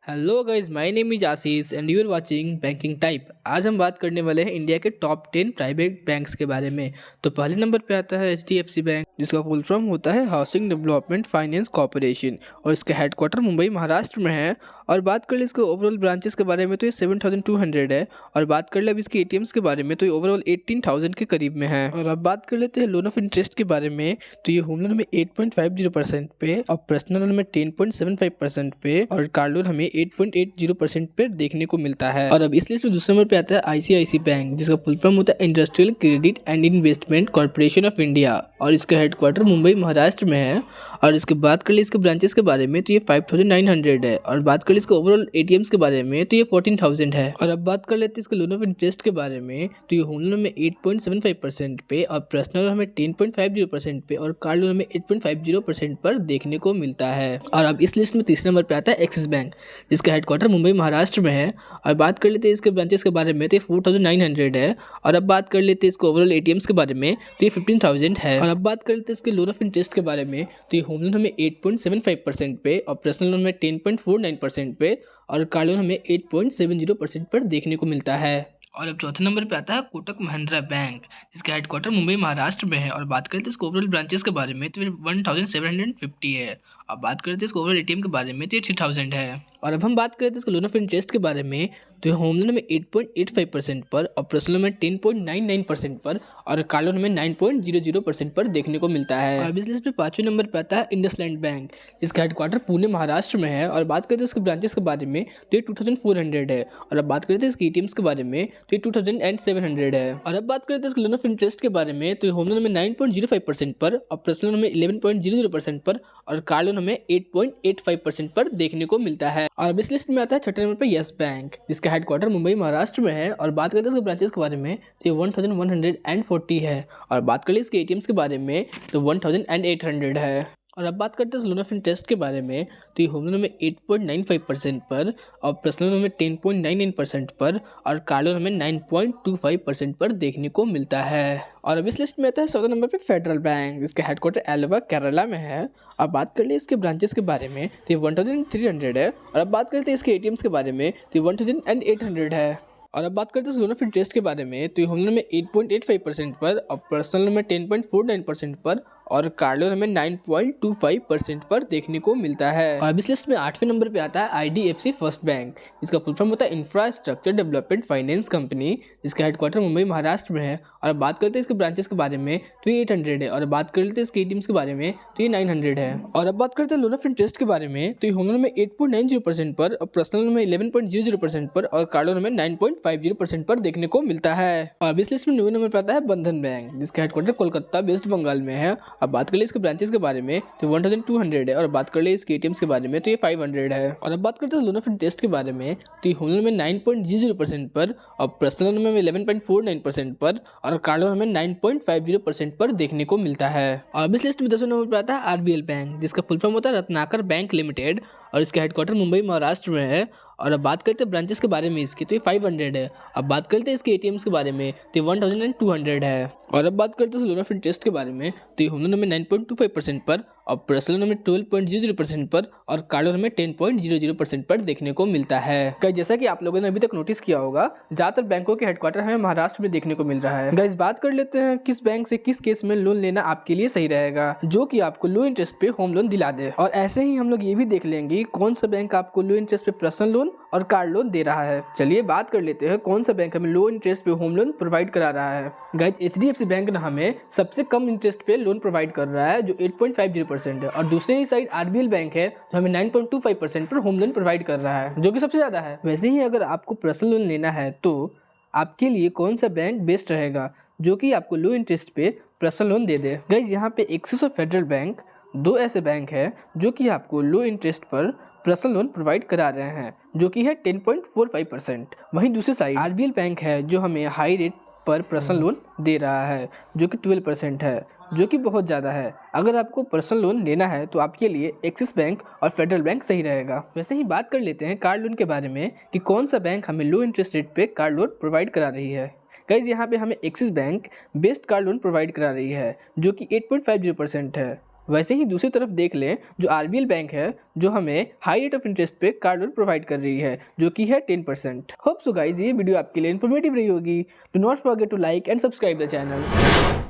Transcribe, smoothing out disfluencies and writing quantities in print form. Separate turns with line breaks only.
Hello guys, my name is Ashish and you are watching banking type. आज हम बात करने वाले हैं इंडिया के टॉप 10 प्राइवेट बैंक्स के बारे में। तो पहले नंबर पे आता है HDFC बैंक, जिसका फुल फॉर्म होता है हाउसिंग डेवलपमेंट फाइनेंस कॉर्पोरेशन और इसका हेडक्वार्टर मुंबई महाराष्ट्र में है। और बात कर ले इसके ओवरऑल ब्रांचेस के बारे में तो ये 7200 है। और बात कर ले अब इसके ATMs के बारे में तो ये ओवरऑल 18,000 के करीब में है। और अब बात कर लेते हैं लोन ऑफ इंटरेस्ट के बारे में, तो ये होम लोन में 8.50% पे और पर्सनल लोन में 10.75% पे और कार लोन हमें 8.80% पे देखने को मिलता है। और अब इस लिस्ट में दूसरे नंबर पे आता है ICICI बैंक, जिसका फुल फॉर्म होता है industrial credit and investment corporation of India और इसका हेडक्वार्टर मुंबई महाराष्ट्र में है। और इसके बात कर ले इसके ब्रांचेस के बारे में तो ये 5,900 है। और बात कर ले इसके ओवरऑल ATMs के बारे में तो ये 14,000 है। और अब बात कर लेते हैं इसके लोन ऑफ इंटरेस्ट के बारे में, तो ये होम लोन में 8.75% पे और पर्सनल लोन में 10.50% पे और कार लोन में 8.50% पर देखने को मिलता है। और अब इस लिस्ट में तीसरे नंबर पे आता है एक्सिस बैंक, जिसका हेडक्वार्टर मुंबई महाराष्ट्र में है। और बात कर लेते हैं इसके ब्रांचेस के बारे में तो ये 4,900 है। और अब बात कर लेते हैं इसके ओवरऑल ATMs के बारे में तो ये 15,000 है। और अब बात कर लेते हैं इसके लोन ऑफ इंटरेस्ट के बारे में, तो ये होम लोन हमें 8.75% पे और पर्सनल लोन में 10.49% पे और कार लोन हमें 8.70% पर देखने को मिलता है। और अब चौथे नंबर पे आता है कोटक महिंद्रा बैंक, जिसका हेडक्वार्टर मुंबई महाराष्ट्र में है। और बात करते हैं इसके ओवरऑल ब्रांचेस के बारे में तो 1,750 है। अब बात करते हैं इसके ओवरऑल ATM के बारे में तो ये 3,000 है। और अब हम बात करते हैं इसके लोन ऑफ इंटरेस्ट के बारे में, तो होम लोन में 8.85% पर और पर्सनल लोन में 10.99% पर और कार लोन में 9.00% पर देखने को मिलता है। और इस लिस्ट पे पांचवें नंबर पे आता है इंडसलैंड बैंक, जिसका हेडक्वार्टर पुणे महाराष्ट्र में है। और बात करते हैं इसके ब्रांचेस के बारे में तो ये 2,400 है। और अब बात करते हैं इसके ATMs के बारे में तो ये 2,700 है। और अब बात करते हैं इसके लोन ऑफ इंटरेस्ट के बारे में, तो होम लोन में 9.05% पर और पर्सनल लोन में 11.00% पर और कार लोन हमें 8.85% पर देखने को मिलता है। और अब इस लिस्ट में आता है छठे नंबर पे यस बैंक, जिसका हेडक्वार्टर मुंबई महाराष्ट्र में है। और बात करते हैं इसके ब्रांचेस के बारे में तो ये 1,140 है। और बात कर ले इसके ATMs के बारे में तो 1,800 है। और अब बात करते हैं लोन ऑफ इंटरेस्ट के बारे में, तो ये होम लोन में 8.95% पर और पर्सनल लोन में 10.99% पर और कार लोन में 9.25% पर देखने को मिलता है। और अब इस लिस्ट में आता है 14 नंबर पे फेडरल बैंक, जिसका हेडक्वार्टर एलवा केरला में है। अब बात कर ले इसके ब्रांचेस के बारे में तो ये 1,300 है। और अब बात करते हैं इसके ATMs के बारे में तो ये 1,800 है। और अब बात करते हैं लोन ऑफ इंटरेस्ट के बारे में, तो ये होम लोन में 8.85% पर और पर्सनल लोन में 10.49% पर और कार लोन हमें 9.25% पर देखने को मिलता है। और अब इस लिस्ट में आठवें नंबर पे आता है IDFC फर्स्ट बैंक, जिसका फुल फॉर्म होता है इंफ्रास्ट्रक्चर डेवलपमेंट फाइनेंस कंपनी, जिसका हेडक्वार्टर मुंबई महाराष्ट्र में है। और अब बात करते हैं इसके ब्रांचेस के बारे में तो ये 800 है। और अब बात कर लेते हैं इसके ATMs के बारे में तो ये 900 है। और अब बात करते हैं लोन ऑफ इंटरेस्ट के बारे में, तो ये होम लोन में 8.90% पर और पर्सनल लोन में 11.00% पर और कार लोन में 9.50% पर देखने को मिलता है। और अब इस लिस्ट में 9वें नंबर पर आता है बंधन बैंक, जिसका हेडक्वार्टर कोलकाता वेस्ट बंगाल में है। अब बात कर ले इसके ब्रांचेस के बारे में तो 1,200 है। और बात कर ले इसके ATMs के बारे में तो ये 500 है। और अब बात करते हैं लोन ऑफ इंटरेस्ट के बारे में, तो ये होम लोन में 9.00% पर और पर्सनल लोन में 11.49% पर और कार लोन में 9.50% पर देखने को मिलता है। और अब इस लिस्ट में 10वें नंबर पर आता है RBL बैंक, जिसका फुल फॉर्म होता है रत्नाकर बैंक लिमिटेड और इसका हेडक्वार्टर मुंबई महाराष्ट्र में है। और अब बात करते हैं ब्रांचेस के बारे में इसकी तो ये 500 है। अब बात करते हैं इसके ATMs के बारे में तो 1,200 है। और अब बात करते हैं लोन ऑफ इंटरेस्ट के बारे में, तो ये होम लोन में 9.25% पर और पर्सनल लोन में 12.00% पर और कार लोन में 10.00% पर देखने को मिलता है। गाइस, जैसा कि आप लोगों ने अभी तक नोटिस किया होगा, ज्यादातर बैंकों के हेडक्वार्टर हमें महाराष्ट्र में देखने को मिल रहा है। गाइस, बात कर लेते हैं किस बैंक से किस केस में लोन लेना आपके लिए सही रहेगा, जो कि आपको लो इंटरेस्ट पे होम लोन दिला दे। और ऐसे ही हम लोग ये भी देख लेंगे कौन सा बैंक आपको लो इंटरेस्ट पे पर्सनल लोन और कार लोन दे रहा है। चलिए बात कर लेते हैं कौन सा बैंक हमें लो इंटरेस्ट पे होम लोन प्रोवाइड करा रहा है। गाइस, HDFC बैंक ना हमें सबसे कम इंटरेस्ट पे लोन प्रोवाइड कर रहा है, जो 8.50% है। और दूसरे ही साइड RBL बैंक है जो हमें 9.25% पर होम लोन प्रोवाइड कर रहा है, जो कि सबसे ज्यादा है। वैसे ही अगर आपको पर्सनल लोन लेना है तो आपके लिए कौन सा बैंक बेस्ट रहेगा, जो कि आपको लो इंटरेस्ट पे पर्सनल लोन दे दे। गाइस, यहाँ पे एक्सिस और फेडरल बैंक दो ऐसे बैंक है जो कि आपको लो इंटरेस्ट पर पर्सनल लोन प्रोवाइड करा रहे हैं, जो कि है 10.45%। वहीं दूसरी साइड RBL बैंक है जो हमें हाई रेट पर पर्सनल लोन दे रहा है, जो कि 12% है, जो कि बहुत ज़्यादा है। अगर आपको पर्सनल लोन लेना है तो आपके लिए एक्सिस बैंक और फेडरल बैंक सही रहेगा। वैसे ही बात कर लेते हैं कार लोन के बारे में कि कौन सा बैंक हमें लो इंटरेस्ट रेट पे कार लोन प्रोवाइड करा रही है। गाइस, यहाँ पे हमें axis bank best car loan provide करा रही है, जो कि 8.50% है। वैसे ही दूसरी तरफ देख लें जो आरबीएल बैंक है जो हमें हाई रेट ऑफ इंटरेस्ट पे कार्ड लोन प्रोवाइड कर रही है जो कि है 10%। होप सो गाइज ये वीडियो आपके लिए इन्फॉर्मेटिव रही होगी। Do not forget to like and subscribe the channel.